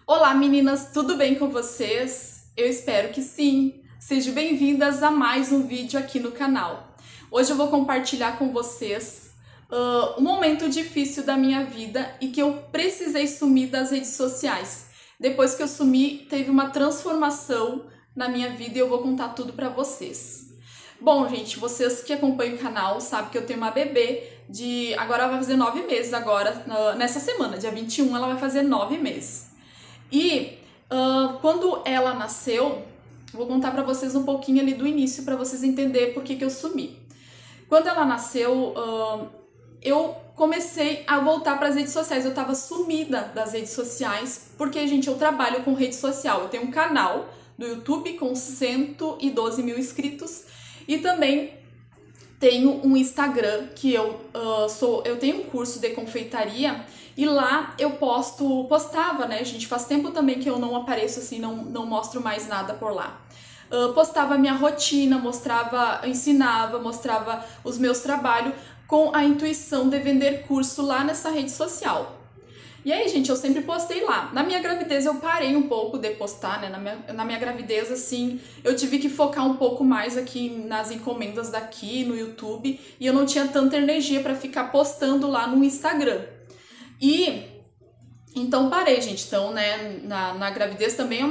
Olá meninas, tudo bem com vocês? Eu espero que sim. Sejam bem-vindas a mais um vídeo aqui no canal. Hoje eu vou compartilhar com vocês um momento difícil da minha vida e que eu precisei sumir das redes sociais. Depois que eu sumi, teve uma transformação na minha vida e eu vou contar tudo pra vocês. Bom, gente, vocês que acompanham o canal sabem que eu tenho uma bebê agora ela vai fazer 9 meses agora, nessa semana, dia 21 ela vai fazer 9 meses. E quando ela nasceu, vou contar pra vocês um pouquinho ali do início pra vocês entenderem por que eu sumi. Quando ela nasceu, eu comecei a voltar para as redes sociais. Eu tava sumida das redes sociais porque, gente, eu trabalho com rede social. Eu tenho um canal do YouTube com 112 mil inscritos e também tenho um Instagram que eu tenho um curso de confeitaria e lá eu postava, né, gente, faz tempo também que eu não apareço assim, não mostro mais nada por lá. Postava minha rotina, ensinava, mostrava os meus trabalhos com a intuição de vender curso lá nessa rede social. E aí, gente, eu sempre postei lá. Na minha gravidez eu parei um pouco de postar, né? Na minha gravidez, assim, eu tive que focar um pouco mais aqui nas encomendas daqui, no YouTube, e eu não tinha tanta energia para ficar postando lá no Instagram. E então parei, gente. Então, né, na gravidez também é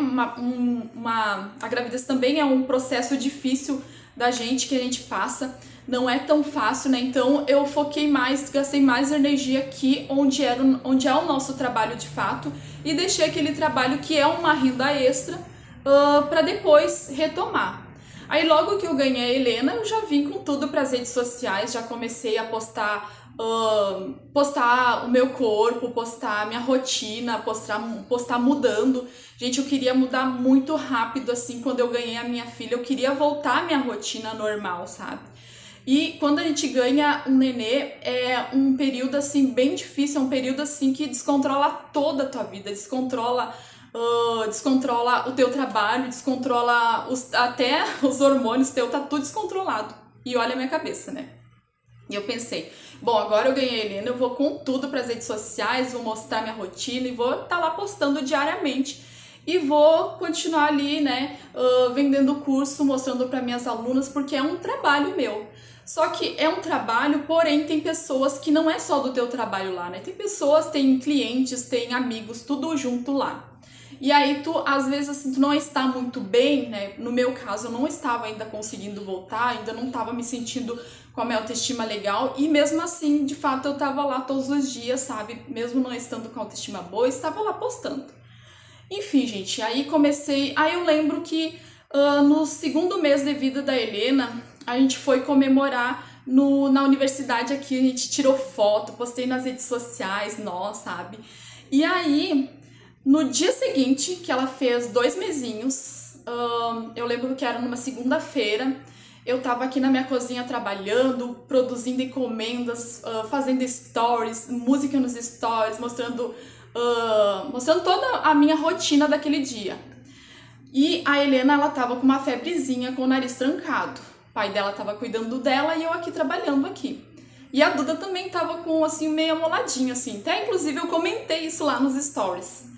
a gravidez também é um processo difícil da gente que a gente passa. Não é tão fácil, né? Então eu foquei mais, gastei mais energia aqui onde é o nosso trabalho de fato e deixei aquele trabalho que é uma renda extra para depois retomar. Aí logo que eu ganhei a Helena, eu já vim com tudo para as redes sociais, já comecei a postar o meu corpo, postar a minha rotina, postar mudando. Gente, eu queria mudar muito rápido, assim, quando eu ganhei a minha filha, eu queria voltar à minha rotina normal, sabe? E quando a gente ganha um nenê, é um período, assim, bem difícil, é um período, assim, que descontrola toda a tua vida, descontrola o teu trabalho, descontrola até os hormônios teu, tá tudo descontrolado. E olha a minha cabeça, né? E eu pensei, bom, agora eu ganhei a Helena, eu vou com tudo para as redes sociais, vou mostrar minha rotina e vou estar lá postando diariamente. E vou continuar ali, né, vendendo curso, mostrando para minhas alunas, porque é um trabalho meu. Só que é um trabalho, porém tem pessoas que não é só do teu trabalho lá, né? Tem pessoas, tem clientes, tem amigos, tudo junto lá. E aí tu, às vezes, assim, tu não está muito bem, né? No meu caso, eu não estava ainda conseguindo voltar, ainda não estava me sentindo com a minha autoestima legal. E mesmo assim, de fato, eu estava lá todos os dias, sabe? Mesmo não estando com a autoestima boa, eu estava lá postando. Enfim, gente, aí comecei... Aí eu lembro que no segundo mês de vida da Helena, a gente foi comemorar na universidade aqui, a gente tirou foto, postei nas redes sociais, nós, sabe? E aí... No dia seguinte, que ela fez 2 mesinhos, eu lembro que era numa segunda-feira, eu tava aqui na minha cozinha trabalhando, produzindo encomendas, fazendo stories, música nos stories, mostrando toda a minha rotina daquele dia. E a Helena, ela tava com uma febrezinha, com o nariz trancado. O pai dela tava cuidando dela e eu aqui trabalhando aqui. E a Duda também tava com, assim, meio amoladinha, assim. Até, inclusive, eu comentei isso lá nos stories.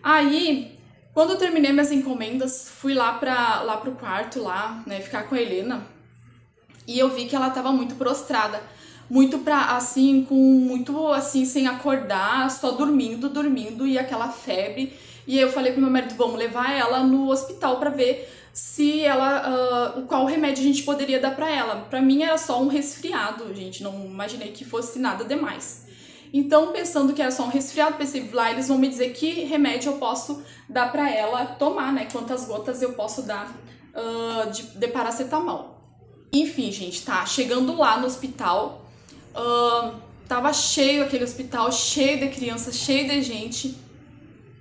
Aí, quando eu terminei minhas encomendas, fui lá pro quarto, lá, né, ficar com a Helena. E eu vi que ela tava muito prostrada. Muito assim, sem acordar, só dormindo, e aquela febre. E aí eu falei pro meu marido, vamos levar ela no hospital pra ver se qual remédio a gente poderia dar pra ela. Pra mim era só um resfriado, gente, não imaginei que fosse nada demais. Então, pensando que era só um resfriado, pensei, lá eles vão me dizer que remédio eu posso dar pra ela tomar, né? Quantas gotas eu posso dar de paracetamol. Enfim, gente, tá chegando lá no hospital, tava cheio aquele hospital, cheio de crianças, cheio de gente.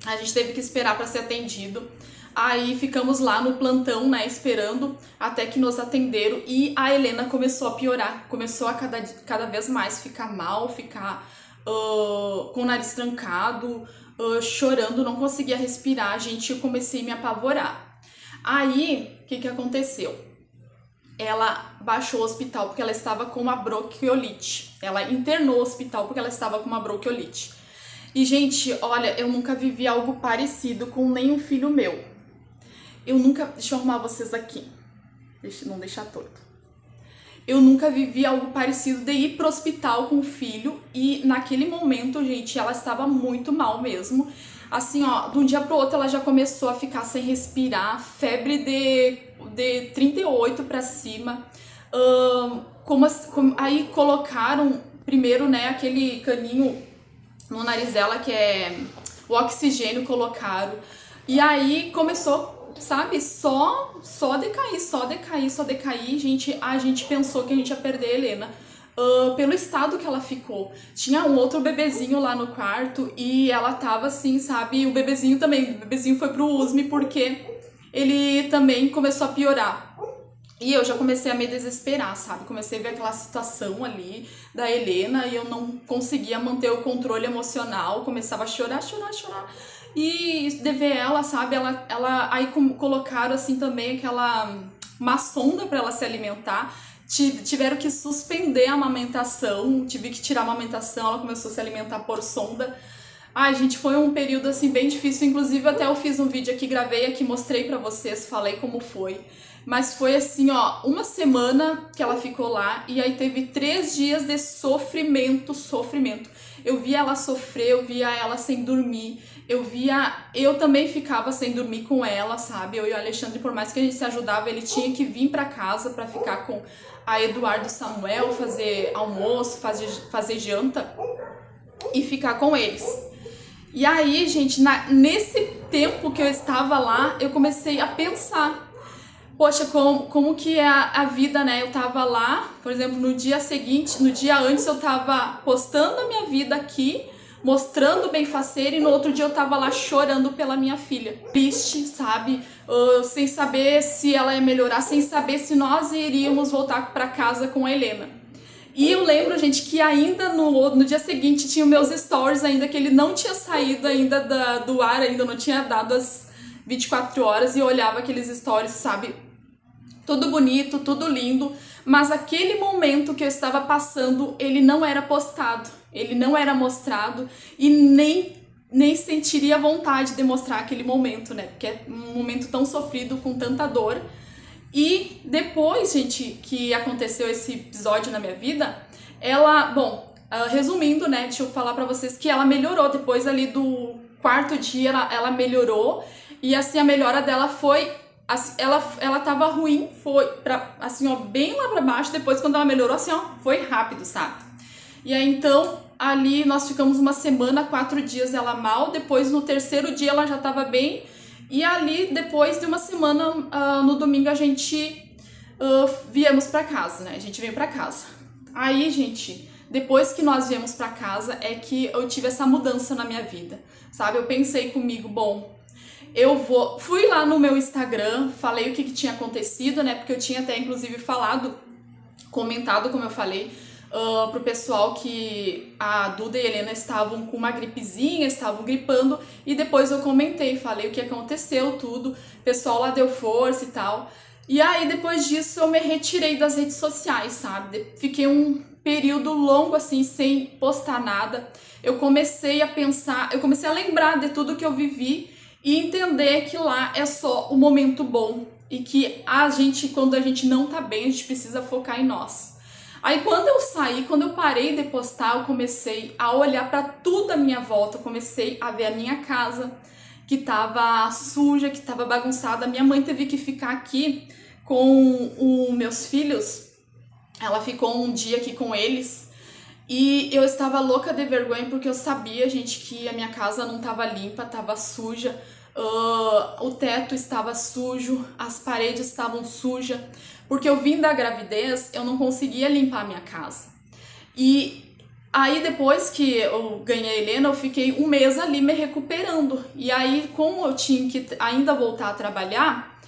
A gente teve que esperar para ser atendido. Aí ficamos lá no plantão, né, esperando até que nos atenderam e a Helena começou a piorar, começou a cada vez mais ficar mal, ficar com o nariz trancado, chorando, não conseguia respirar, gente, eu comecei a me apavorar. Aí, o que aconteceu? Ela baixou o hospital porque ela estava com uma bronquiolite. Ela internou o hospital porque ela estava com uma bronquiolite. E, gente, olha, eu nunca vivi algo parecido com nenhum filho meu. Eu nunca... Deixa eu arrumar vocês aqui. Não deixar torto. Eu nunca vivi algo parecido de ir pro hospital com o filho. E naquele momento, gente, ela estava muito mal mesmo. Assim, ó, de um dia pro outro ela já começou a ficar sem respirar. Febre de 38 pra cima. Aí colocaram primeiro, né, aquele caninho no nariz dela, que é o oxigênio, colocaram. E aí começou, sabe, só decair. Gente, a gente pensou que a gente ia perder a Helena. Pelo estado que ela ficou. Tinha um outro bebezinho lá no quarto e ela tava assim, sabe, o bebezinho foi pro USM porque ele também começou a piorar. E eu já comecei a me desesperar, sabe? Comecei a ver aquela situação ali da Helena e eu não conseguia manter o controle emocional. Começava a chorar. E de ver ela, sabe? Aí colocaram assim também uma sonda para ela se alimentar. Tiveram que suspender a amamentação. Tive que tirar a amamentação. Ela começou a se alimentar por sonda. Ai, gente, foi um período assim bem difícil. Inclusive até eu fiz um vídeo aqui, gravei aqui, mostrei pra vocês, falei como foi. Mas foi assim, ó, uma semana que ela ficou lá e aí teve 3 dias de sofrimento. Eu via ela sofrer, eu via ela sem dormir, eu também ficava sem dormir com ela, sabe? Eu e o Alexandre, por mais que a gente se ajudava, ele tinha que vir pra casa pra ficar com a Eduardo e Samuel, fazer almoço, fazer janta e ficar com eles. E aí, gente, nesse tempo que eu estava lá, eu comecei a pensar, poxa, como que é a vida, né? Eu tava lá, por exemplo, no dia seguinte, no dia antes eu tava postando a minha vida aqui, mostrando bem faceira, e no outro dia eu tava lá chorando pela minha filha. Triste, sabe? Sem saber se ela ia melhorar, sem saber se nós iríamos voltar pra casa com a Helena. E eu lembro, gente, que ainda no dia seguinte tinha os meus stories ainda, que ele não tinha saído ainda do ar, ainda não tinha dado as 24 horas, e eu olhava aqueles stories, sabe? Tudo bonito, tudo lindo, mas aquele momento que eu estava passando, ele não era postado, ele não era mostrado e nem sentiria vontade de mostrar aquele momento, né? Porque é um momento tão sofrido, com tanta dor. E depois, gente, que aconteceu esse episódio na minha vida, resumindo, né, deixa eu falar pra vocês que ela melhorou. Depois ali do 4º dia, ela melhorou. E assim, a melhora dela foi... Assim, ela tava ruim, foi pra, assim, ó, bem lá pra baixo. Depois, quando ela melhorou, assim, ó, foi rápido, sabe? E aí, então, ali nós ficamos uma semana, 4 dias ela mal. Depois, no 3º dia, ela já tava bem. E ali, depois de uma semana, no domingo, a gente viemos pra casa, né? A gente veio pra casa. Aí, gente, depois que nós viemos pra casa, é que eu tive essa mudança na minha vida, sabe? Eu pensei comigo, bom, fui lá no meu Instagram, falei o que tinha acontecido, né? Porque eu tinha até, inclusive, comentado, como eu falei, pro pessoal que a Duda e a Helena estavam com uma gripezinha, estavam gripando, e depois eu comentei, falei o que aconteceu, tudo, o pessoal lá deu força e tal. E aí, depois disso, eu me retirei das redes sociais, sabe? Fiquei um período longo, assim, sem postar nada. Eu comecei a pensar, eu comecei a lembrar de tudo que eu vivi e entender que lá é só o momento bom e que quando a gente não tá bem, a gente precisa focar em nós. Aí quando eu parei de postar, eu comecei a olhar para tudo à minha volta, eu comecei a ver a minha casa, que tava suja, que tava bagunçada. Minha mãe teve que ficar aqui com os meus filhos, ela ficou um dia aqui com eles, e eu estava louca de vergonha porque eu sabia, gente, que a minha casa não tava limpa, tava suja. O teto estava sujo, as paredes estavam sujas, porque eu vim da gravidez, eu não conseguia limpar a minha casa. E aí depois que eu ganhei a Helena, eu fiquei um mês ali me recuperando. E aí, como eu tinha que ainda voltar a trabalhar,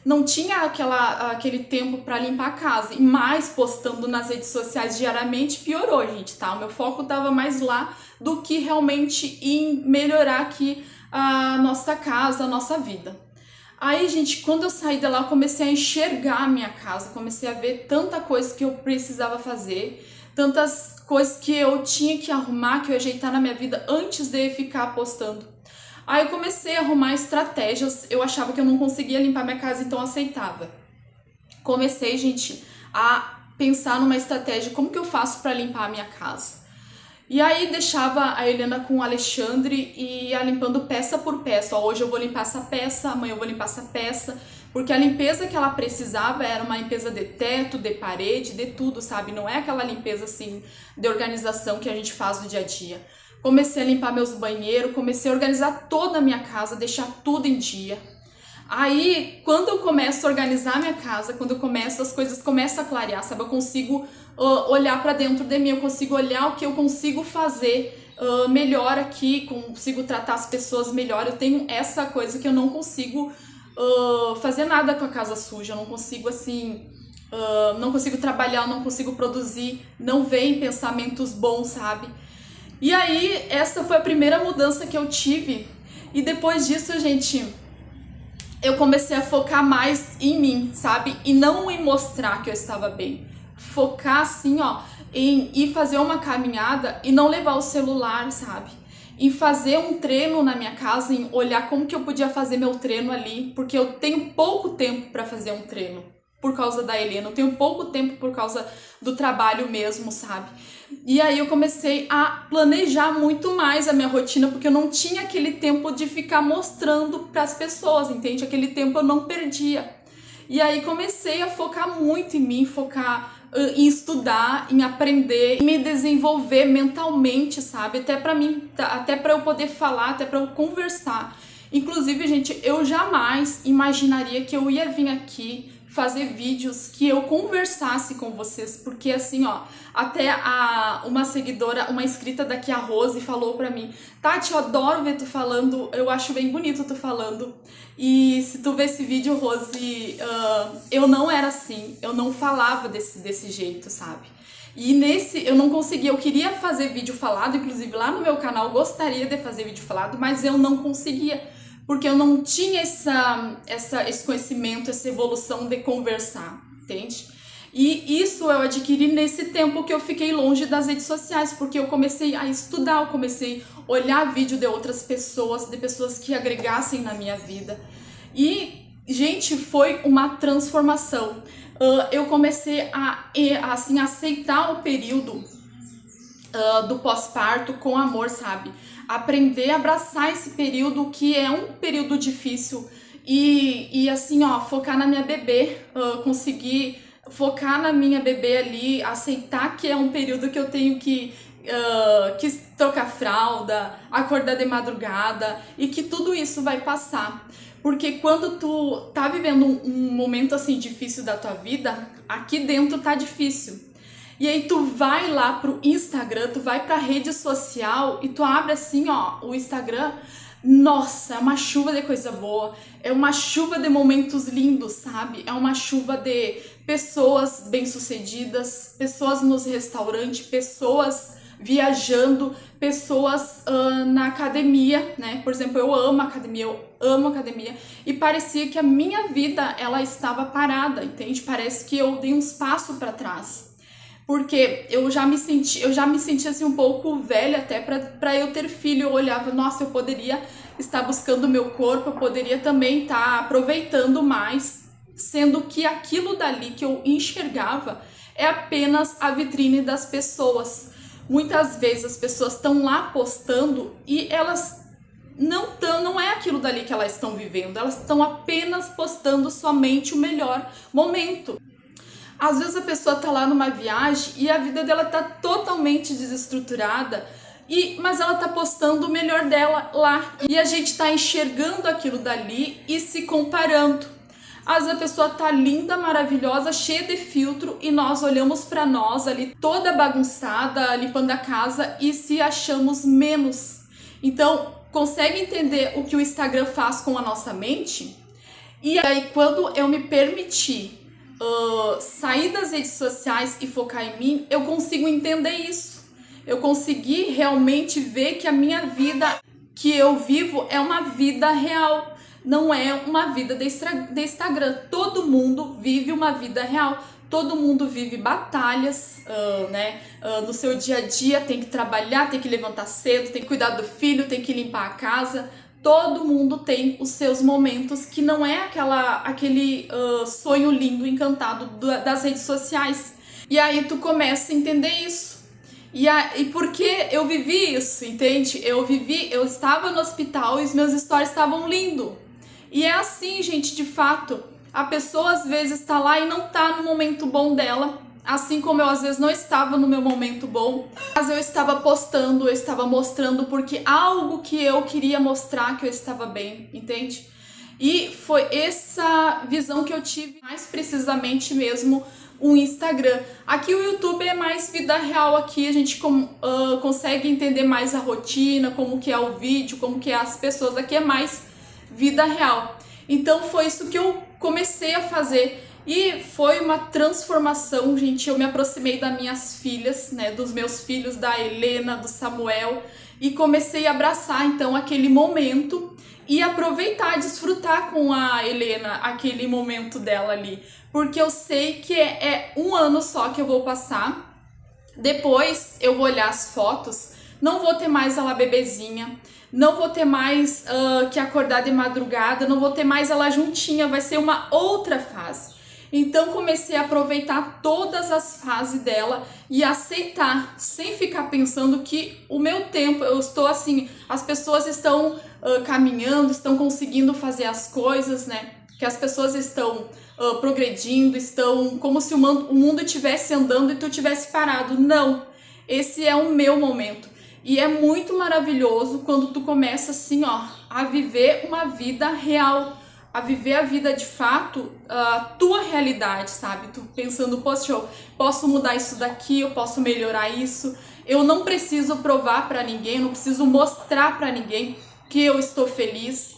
não tinha aquele tempo para limpar a casa. E mais postando nas redes sociais diariamente piorou, gente, tá? O meu foco tava mais lá do que realmente em melhorar aqui a nossa casa, a nossa vida. Aí, gente, quando eu saí de lá, eu comecei a enxergar a minha casa, comecei a ver tanta coisa que eu precisava fazer, tantas coisas que eu tinha que arrumar, que eu ia ajeitar na minha vida antes de ficar postando. Aí eu comecei a arrumar estratégias, eu achava que eu não conseguia limpar minha casa, então eu aceitava. Comecei, gente, a pensar numa estratégia, como que eu faço para limpar a minha casa. E aí deixava a Helena com o Alexandre e ia limpando peça por peça. Ó, hoje eu vou limpar essa peça, amanhã eu vou limpar essa peça. Porque a limpeza que ela precisava era uma limpeza de teto, de parede, de tudo, sabe? Não é aquela limpeza assim de organização que a gente faz no dia a dia. Comecei a limpar meus banheiros, comecei a organizar toda a minha casa, deixar tudo em dia. Aí, quando eu começo a organizar minha casa, quando eu começo, as coisas começam a clarear, sabe? Eu consigo olhar para dentro de mim, eu consigo olhar o que eu consigo fazer melhor aqui, consigo tratar as pessoas melhor. Eu tenho essa coisa que eu não consigo fazer nada com a casa suja, eu não consigo assim, não consigo trabalhar, não consigo produzir, não vem pensamentos bons, sabe? E aí, essa foi a primeira mudança que eu tive. E depois disso, gente, eu comecei a focar mais em mim, sabe? E não em mostrar que eu estava bem. Focar assim, ó, em ir fazer uma caminhada e não levar o celular, sabe? Em fazer um treino na minha casa, em olhar como que eu podia fazer meu treino ali, porque eu tenho pouco tempo para fazer um treino por causa da Helena, eu tenho pouco tempo por causa do trabalho mesmo, sabe? E aí eu comecei a planejar muito mais a minha rotina, porque eu não tinha aquele tempo de ficar mostrando para as pessoas, entende? Aquele tempo eu não perdia. E aí comecei a focar muito em mim, focar em estudar, em aprender, em me desenvolver mentalmente, sabe? Até para mim, até para eu poder falar, até para eu conversar. Inclusive, gente, eu jamais imaginaria que eu ia vir aqui fazer vídeos que eu conversasse com vocês, porque assim, ó, até uma seguidora, uma inscrita daqui, a Rose, falou pra mim: Tati, eu adoro ver tu falando, eu acho bem bonito tu falando. E se tu ver esse vídeo, Rose, eu não era assim, eu não falava desse jeito, sabe? E nesse, eu não conseguia, eu queria fazer vídeo falado, inclusive lá no meu canal gostaria de fazer vídeo falado, mas eu não conseguia, porque eu não tinha esse conhecimento, essa evolução de conversar, entende? E isso eu adquiri nesse tempo que eu fiquei longe das redes sociais, porque eu comecei a estudar, eu comecei a olhar vídeo de outras pessoas, de pessoas que agregassem na minha vida. E, gente, foi uma transformação. Eu comecei a assim, aceitar o período do pós-parto com amor, sabe? Aprender a abraçar esse período, que é um período difícil, e assim, ó, focar na minha bebê, conseguir focar na minha bebê ali, aceitar que é um período que eu tenho que trocar fralda, acordar de madrugada, e que tudo isso vai passar. Porque quando tu tá vivendo um momento assim difícil da tua vida, aqui dentro tá difícil. E aí tu vai lá pro Instagram, tu vai pra rede social e tu abre assim, ó, o Instagram. Nossa, é uma chuva de coisa boa, é uma chuva de momentos lindos, sabe? É uma chuva de pessoas bem-sucedidas, pessoas nos restaurantes, pessoas viajando, pessoas na academia, né? Por exemplo, eu amo academia, e parecia que a minha vida, ela estava parada, entende? Parece que eu dei uns passos para trás. Porque eu já me senti assim um pouco velha até para eu ter filho. Eu olhava, nossa, eu poderia estar buscando o meu corpo, eu poderia também estar aproveitando mais, sendo que aquilo dali que eu enxergava é apenas a vitrine das pessoas. Muitas vezes as pessoas estão lá postando e elas não é aquilo dali que elas estão vivendo, elas estão apenas postando somente o melhor momento. Às vezes a pessoa tá lá numa viagem e a vida dela tá totalmente desestruturada, mas ela tá postando o melhor dela lá. E a gente tá enxergando aquilo dali e se comparando. Às vezes a pessoa tá linda, maravilhosa, cheia de filtro, e nós olhamos pra nós ali toda bagunçada, limpando a casa, e se achamos menos. Então, consegue entender o que o Instagram faz com a nossa mente? E aí, quando eu me permiti sair das redes sociais e focar em mim, eu consigo entender isso. Eu consegui realmente ver que a minha vida que eu vivo é uma vida real, não é uma vida de Instagram. Todo mundo vive uma vida real. todo mundo vive batalhas, né? No seu dia a dia, tem que trabalhar, tem que levantar cedo, tem que cuidar do filho, tem que limpar a casa. Todo mundo tem os seus momentos que não é aquele sonho lindo, encantado das redes sociais. E aí tu começa a entender isso. E porque eu vivi isso, entende? Eu estava no hospital e os meus stories estavam lindos. E é assim, gente, de fato. A pessoa às vezes está lá e não está no momento bom dela. Assim como eu às vezes não estava no meu momento bom. Mas eu estava postando, eu estava mostrando porque algo que eu queria mostrar que eu estava bem, entende? E foi essa visão que eu tive, mais precisamente mesmo, o Instagram. Aqui o YouTube é mais vida real, aqui a gente consegue entender mais a rotina, como que é o vídeo, como que é as pessoas, aqui é mais vida real. Então foi isso que eu comecei a fazer e foi uma transformação, gente. Eu me aproximei das minhas filhas, né, dos meus filhos, da Helena, do Samuel, e comecei a abraçar então aquele momento e aproveitar, desfrutar com a Helena aquele momento dela ali, porque eu sei que é um ano só que eu vou passar. Depois eu vou olhar as fotos, não vou ter mais ela bebezinha, não vou ter mais que acordar de madrugada, não vou ter mais ela juntinha, vai ser uma outra fase. Então comecei a aproveitar todas as fases dela e aceitar, sem ficar pensando que o meu tempo, eu estou assim, as pessoas estão caminhando, estão conseguindo fazer as coisas, né? Que as pessoas estão progredindo, estão como se o mundo estivesse andando e tu estivesse parado. Não, esse é o meu momento. E é muito maravilhoso quando tu começa assim, ó, a viver uma vida real, a viver a vida de fato, a tua realidade, sabe? Tu pensando, poxa, eu posso mudar isso daqui, eu posso melhorar isso, eu não preciso provar pra ninguém, eu não preciso mostrar pra ninguém que eu estou feliz,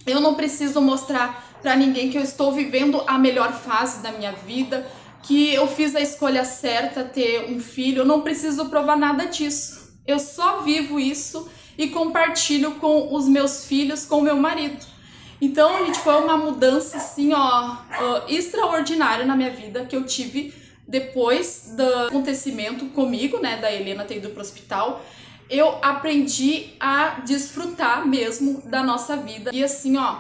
eu não preciso mostrar pra ninguém que eu estou vivendo a melhor fase da minha vida, que eu fiz a escolha certa, ter um filho, eu não preciso provar nada disso. Eu só vivo isso e compartilho com os meus filhos, com o meu marido. Então, gente, foi uma mudança assim, ó, extraordinária na minha vida que eu tive depois do acontecimento comigo, né, da Helena ter ido pro hospital. Eu aprendi a desfrutar mesmo da nossa vida e assim, ó,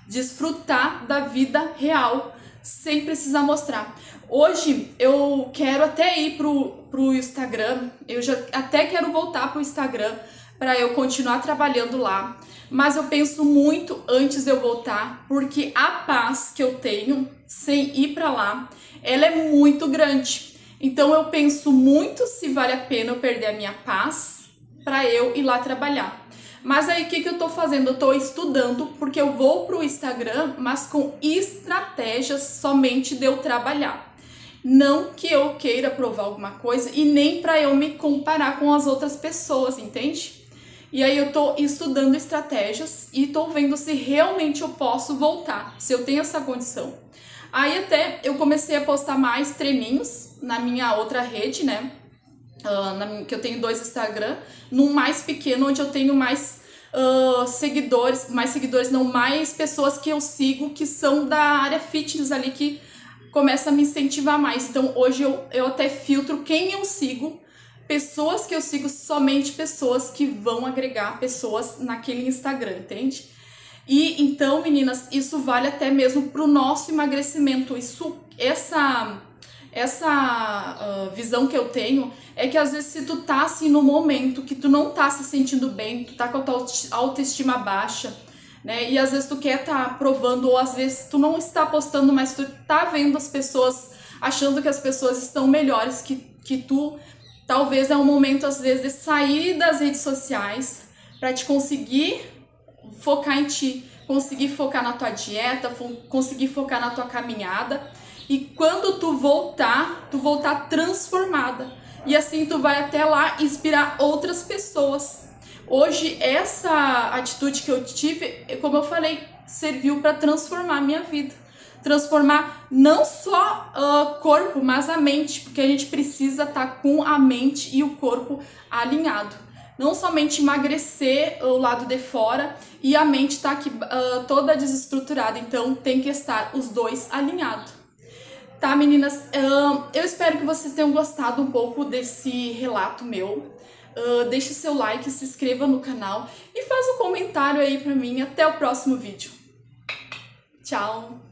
desfrutar da vida real sem precisar mostrar. Hoje eu quero até ir pro Instagram, eu já até quero voltar pro Instagram para eu continuar trabalhando lá, mas eu penso muito antes de eu voltar, porque a paz que eu tenho sem ir para lá, ela é muito grande. Então eu penso muito se vale a pena eu perder a minha paz para eu ir lá trabalhar. Mas aí o que eu tô fazendo? Eu tô estudando, porque eu vou pro Instagram, mas com estratégias somente de eu trabalhar. Não que eu queira provar alguma coisa e nem para eu me comparar com as outras pessoas, entende? E aí eu tô estudando estratégias e tô vendo se realmente eu posso voltar, se eu tenho essa condição. Aí até eu comecei a postar mais treininhos na minha outra rede, né? Que eu tenho 2 Instagram, num mais pequeno, onde eu tenho mais seguidores, mais pessoas que eu sigo, que são da área fitness ali, que começa a me incentivar mais. Então hoje eu até filtro quem eu sigo, pessoas que eu sigo, somente pessoas que vão agregar pessoas naquele Instagram, entende? E então, meninas, isso vale até mesmo pro nosso emagrecimento. Essa visão que eu tenho é que às vezes se tu tá assim no momento que tu não tá se sentindo bem, tu tá com a tua autoestima baixa, né? E às vezes tu quer tá provando, ou às vezes tu não está postando, mas tu tá vendo as pessoas, achando que as pessoas estão melhores que tu. Talvez é um momento às vezes de sair das redes sociais para te conseguir focar em ti, conseguir focar na tua dieta, conseguir focar na tua caminhada. E quando tu voltar transformada. E assim tu vai até lá inspirar outras pessoas. Hoje, essa atitude que eu tive, como eu falei, serviu para transformar a minha vida. Transformar não só corpo, mas a mente. Porque a gente precisa estar com a mente e o corpo alinhado. Não somente emagrecer o lado de fora e a mente está aqui toda desestruturada. Então tem que estar os dois alinhados. Tá, meninas? Eu espero que vocês tenham gostado um pouco desse relato meu. Deixe seu like, se inscreva no canal e faz um comentário aí pra mim. Até o próximo vídeo. Tchau!